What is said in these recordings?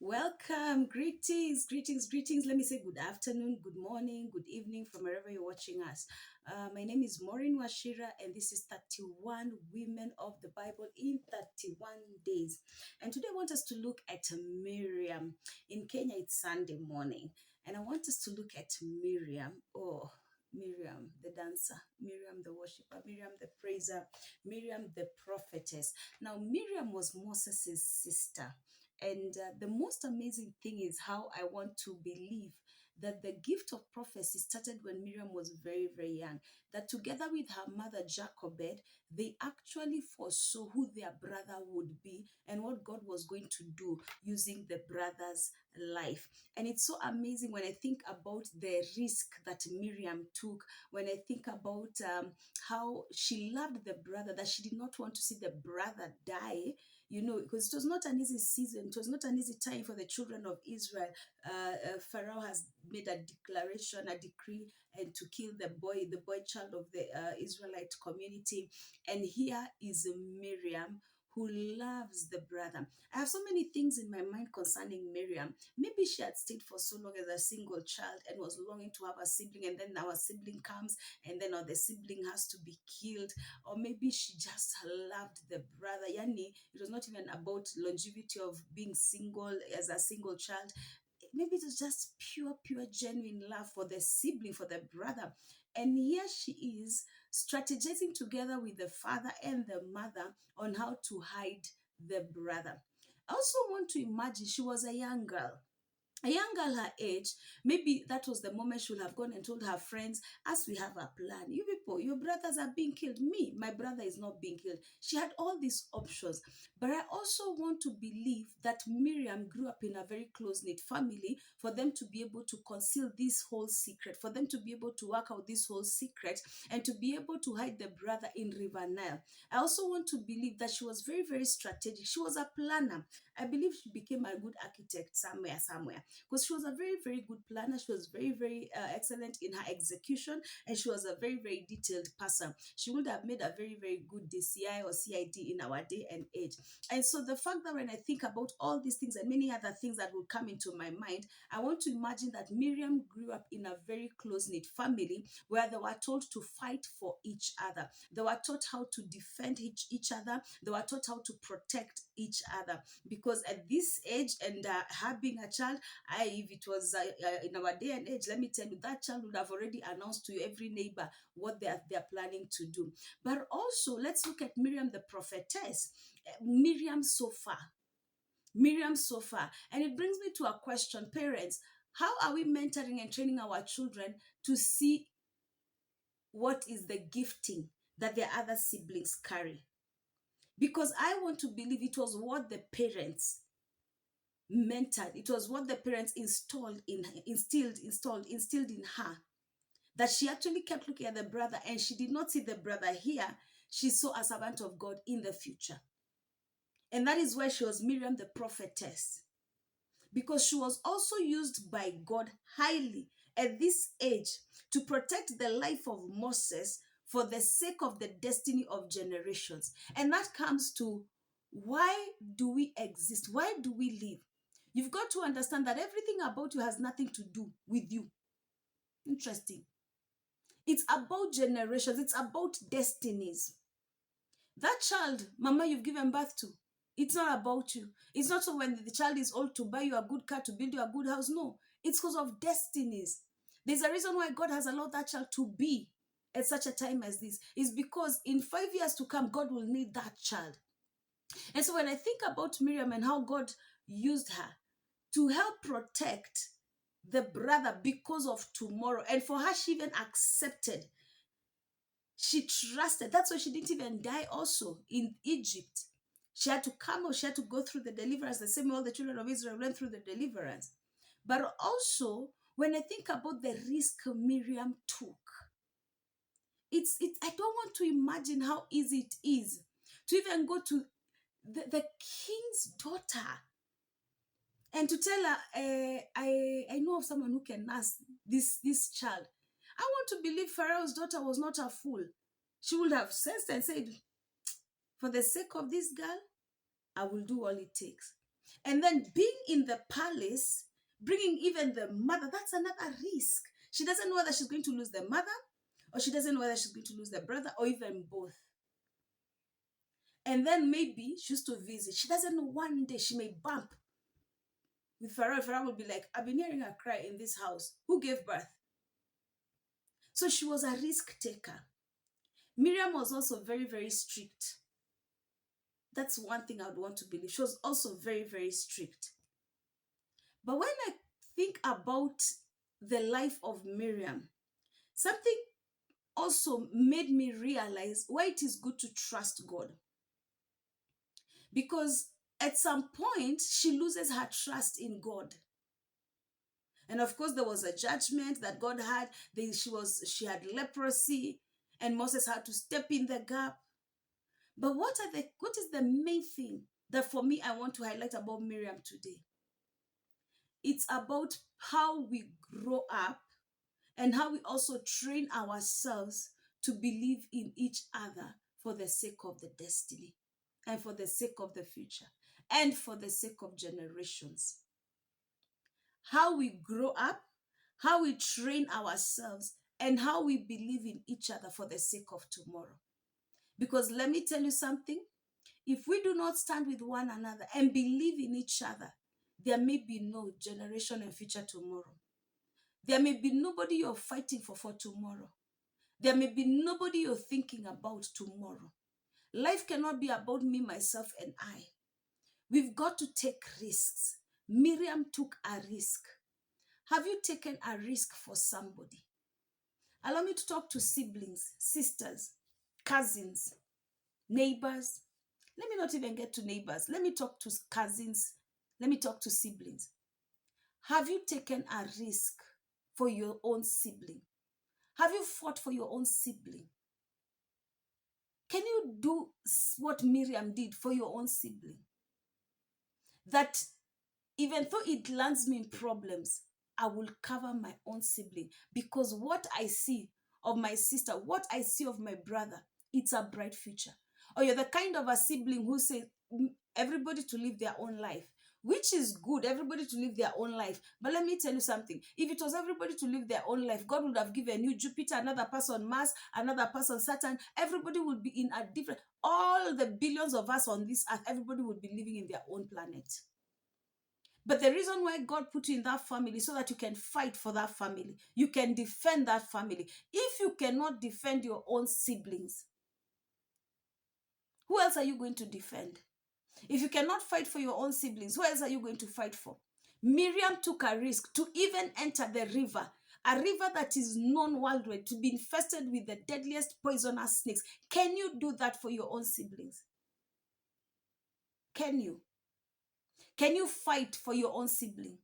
Welcome, greetings, greetings, greetings. Let me say good afternoon, good morning, good evening from wherever you're watching us. My name is Maureen Washira, and this is 31 Women of the Bible in 31 days. And today I want us to look at Miriam. In Kenya, it's Sunday morning, and I want us to look at Miriam. Oh, Miriam, the dancer, Miriam, the worshiper, Miriam, the praiser, Miriam, the prophetess. Now, Miriam was Moses' sister. And the most amazing thing is how I want to believe that the gift of prophecy started when Miriam was very, very young. That together with her mother Jochebed, they actually foresaw who their brother would be and what God was going to do using the brother's life. And it's so amazing when I think about the risk that Miriam took, when I think about how she loved the brother, that she did not want to see the brother die, because it was not an easy season. It was not an easy time for the children of Israel. Pharaoh has made a declaration, a decree, and to kill the boy child of the Israelite community. And here is Miriam, who loves the brother. I have so many things in my mind concerning Miriam. Maybe she had stayed for so long as a single child and was longing to have a sibling, and then our sibling comes, and then the sibling has to be killed. Or maybe she just loved the brother. Yani, it was not even about longevity of being single as a single child. Maybe it was just pure, genuine love for the sibling, for the brother. And here she is strategizing together with the father and the mother on how to hide the brother. I also want to imagine she was a young girl her age. Maybe that was the moment she would have gone and told her friends, as we have a plan, you people, your brothers are being killed. Me, my brother is not being killed. She had all these options. But I also want to believe that Miriam grew up in a very close-knit family for them to be able to conceal this whole secret, for them to be able to work out this whole secret, and to be able to hide the brother in River Nile. I also want to believe that she was very, very strategic. She was a planner. I believe she became a good architect somewhere, because she was a very, very good planner. She was very, very excellent in her execution, and she was a very, very detailed person. She would have made a very, very good DCI or CID in our day and age. And so the fact that when I think about all these things and many other things that will come into my mind, I want to imagine that Miriam grew up in a very close-knit family where they were told to fight for each other. They were taught how to defend each other. They were taught how to protect each other. Because at this age, and her being a child, if it was in our day and age, let me tell you, that child would have already announced to every neighbor what they're planning to do. But also, let's look at Miriam the prophetess. Miriam so far. Miriam so far. And it brings me to a question, parents. How are we mentoring and training our children to see what is the gifting that their other siblings carry? Because I want to believe it was what the parents mentored. It was what the parents instilled in her, that she actually kept looking at the brother, and she did not see the brother here. She saw a servant of God in the future. And that is why she was Miriam the prophetess, because she was also used by God highly at this age to protect the life of Moses for the sake of the destiny of generations. And that comes to, why do we exist? Why do we live? You've got to understand that everything about you has nothing to do with you. Interesting. It's about generations, it's about destinies. That child, mama, you've given birth to, it's not about you. It's not so when the child is old to buy you a good car, to build you a good house. No, it's because of destinies. There's a reason why God has allowed that child to be at such a time as this. Is because in 5 years to come, God will need that child. And so when I think about Miriam and how God used her to help protect the brother because of tomorrow, and for her, she even accepted. She trusted. That's why she didn't even die also in Egypt. She had to come out, she had to go through the deliverance, the same way all the children of Israel went through the deliverance. But also, when I think about the risk Miriam took, I don't want to imagine how easy it is to even go to the king's daughter and to tell her, I know of someone who can nurse this child. I want to believe Pharaoh's daughter was not a fool. She would have sensed and said, for the sake of this girl, I will do all it takes. And then being in the palace, bringing even the mother, that's another risk. She doesn't know whether she's going to lose the mother, or she doesn't know whether she's going to lose the brother, or even both. And then maybe she used to visit. She doesn't know, one day she may bump with Pharaoh. Pharaoh will be like, I've been hearing her cry in this house. Who gave birth? So she was a risk taker. Miriam was also very, very strict. That's one thing I would want to believe. She was also very, very strict. But when I think about the life of Miriam, something also made me realize why it is good to trust God. Because at some point, she loses her trust in God. And of course, there was a judgment that God had. She had leprosy, and Moses had to step in the gap. But what is the main thing that for me I want to highlight about Miriam today? It's about how we grow up and how we also train ourselves to believe in each other for the sake of the destiny and for the sake of the future and for the sake of generations. How we grow up, how we train ourselves, and how we believe in each other for the sake of tomorrow. Because let me tell you something, if we do not stand with one another and believe in each other, there may be no generation and future tomorrow. There may be nobody you're fighting for tomorrow. There may be nobody you're thinking about tomorrow. Life cannot be about me, myself, and I. We've got to take risks. Miriam took a risk. Have you taken a risk for somebody? Allow me to talk to siblings, sisters, cousins, neighbors. Let me not even get to neighbors. Let me talk to cousins. Let me talk to siblings. Have you taken a risk for your own sibling? Have you fought for your own sibling? Can you do what Miriam did for your own sibling? That even though it lands me in problems, I will cover my own sibling, because what I see of my sister, what I see of my brother, it's a bright future. Or you're the kind of a sibling who says everybody to live their own life, which is good, everybody to live their own life. But let me tell you something. If it was everybody to live their own life, God would have given you Jupiter, another person Mars, another person Saturn. Everybody would be in a different, all the billions of us on this earth, everybody would be living in their own planet. But the reason why God put you in that family is so that you can fight for that family. You can defend that family. If you cannot defend your own siblings, who else are you going to defend? If you cannot fight for your own siblings, who else are you going to fight for? Miriam took a risk to even enter the river, a river that is known worldwide to be infested with the deadliest poisonous snakes. Can you do that for your own siblings? Can you? Can you fight for your own sibling?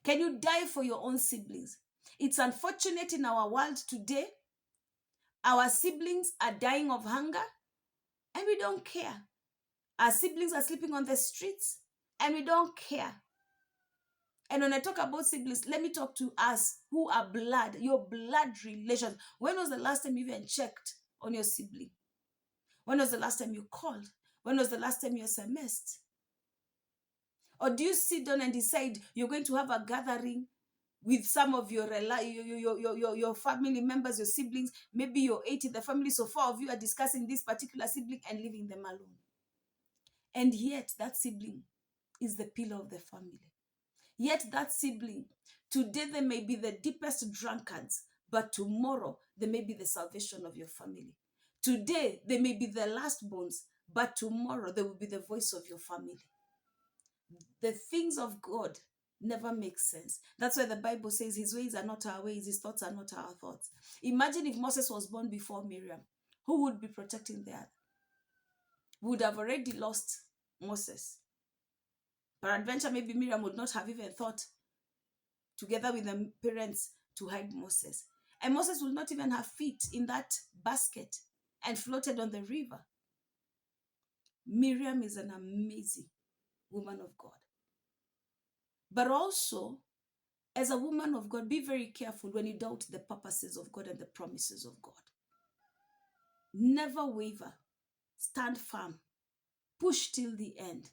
Can you die for your own siblings? It's unfortunate in our world today, our siblings are dying of hunger and we don't care. Our siblings are sleeping on the streets and we don't care. And when I talk about siblings, let me talk to us who are blood, your blood relations. When was the last time you even checked on your sibling? When was the last time you called? When was the last time you SMS'd? Or do you sit down and decide you're going to have a gathering with some of your family members, your siblings? Maybe you're 8 in the family, so 4 of you are discussing this particular sibling and leaving them alone. And yet that sibling is the pillar of the family. Yet that sibling, today they may be the deepest drunkards, but tomorrow they may be the salvation of your family. Today they may be the last bones, but tomorrow they will be the voice of your family. The things of God never make sense. That's why the Bible says his ways are not our ways, his thoughts are not our thoughts. Imagine if Moses was born before Miriam. Who would be protecting the earth? We would have already lost Moses. Peradventure, maybe Miriam would not have even thought together with the parents to hide Moses. And Moses will not even have feet in that basket and floated on the river. Miriam is an amazing woman of God. But also, as a woman of God, be very careful when you doubt the purposes of God and the promises of God. Never waver. Stand firm. Push till the end.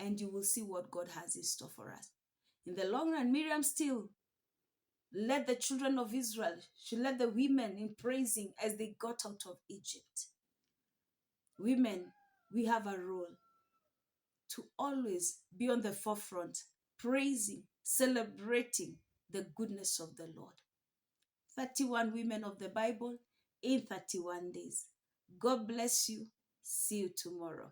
and you will see what God has in store for us. In the long run, Miriam still led the children of Israel. She led the women in praising as they got out of Egypt. Women, we have a role to always be on the forefront, praising, celebrating the goodness of the Lord. 31 women of the Bible in 31 days. God bless you. See you tomorrow.